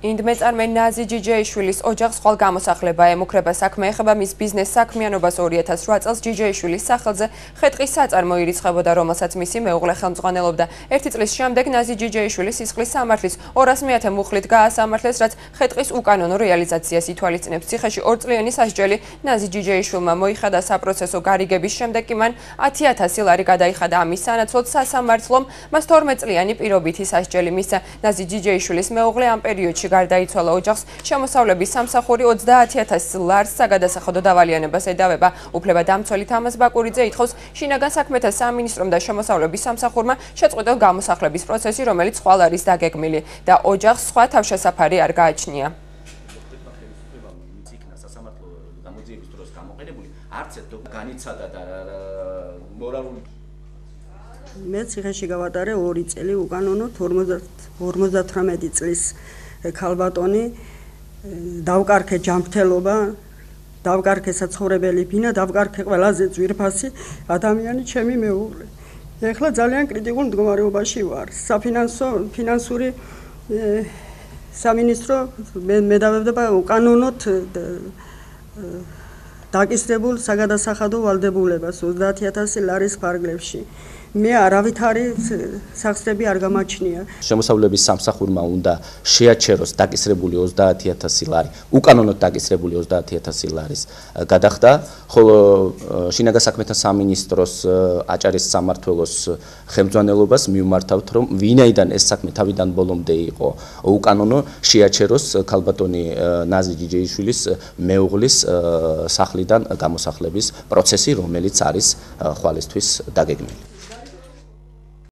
ინდმეწარმე ნაზი ჯიჯეიშვილის ოჯახს ხვალ გამოსახლება ემუქრება საქმე ეხება მის ბიზნეს საქმიანობას 2008 წელს ჯიჯეიშვილის სახელზე ხე-ტყის საწარმო ირიცხებოდა, რომელსაც მისი მეუღლე ხელმძღვანელობდა. ერთი წლის შემდეგ ნაზი ჯიჯეიშვილი სისხლის სამართლის 200-ე მუხლით გაასამართლეს, რაც ხე-ტყის უკანონო რეალიზაციას ითვალისწინებს. ციხეში 2 წლიანი სასჯელი ნაზი ჯიჯეიშვილმა მოიხადა. საპროცესო გარიგების შემდეგ კი მან 10,000 ლარი გადაიხადა. ამის სანაცვლოდ სასამართლომ მას 12 წლიანი პირობითი სასჯელი მისცა. ნაზი ჯიჯეიშვილის მეუღლე ამ პერიოდში გარდაიცვალა. ოჯახს შემოსავლების სამსახური 30,000 ლარს საგადასახადო დავალიანებას ედავება. უფლებადამცველი თამაზ ბაკურიძე ითხოვს შინაგან საქმეთა სამინისტრომ და შემოსავლების სამსახურმა შეწყვიტონ გამოსახლების პროცესი, რომელიც ხვალ არის დაგეგმილი და ოჯახს სხვა თავშესაფარი არ გააჩნია. მე ციხეში გავატარე 2 წელი უკანონოდ 58 წლის ქალბატონი დავკარგე ჯანმრთელობა, დავკარგე საცხოვრებელი ბინა, დავკარგე ყველაზე ძვირფასი ადამიანი ჩემი მეუღლე. ეხლა ძალიან კრიტიკულ მდგომარეობაში ვარ. ფინანსური სამინისტრო მედავება უკანონოდ დაკისრებულ საგადასახადო ვალდებულებას 30,000 ლარის ფარგლებში. მე არავითარი სახსრები არ გამაჩნია. შემოსავლების სამსახურმა უნდა შეაჩეროს დაკისრებული 30,000 ლარი, უკანონოდ დაკისრებული 30,000 ლარის გადახდა, ხოლო შინაგან საქმეთა სამინისტროს აჭარის სამმართველოს ხელმძღვანელობას მივმართავთ, რომ ვინაიდან ეს საქმე თავიდან ბოლომდე იყო უკანონო, შეაჩეროს ქალბატონი ნაზი ჯიჯეიშვილის მეუღლის სახლიდან გამოსახლების პროცესი, რომელიც არის ხვალისთვის დაგეგმილი.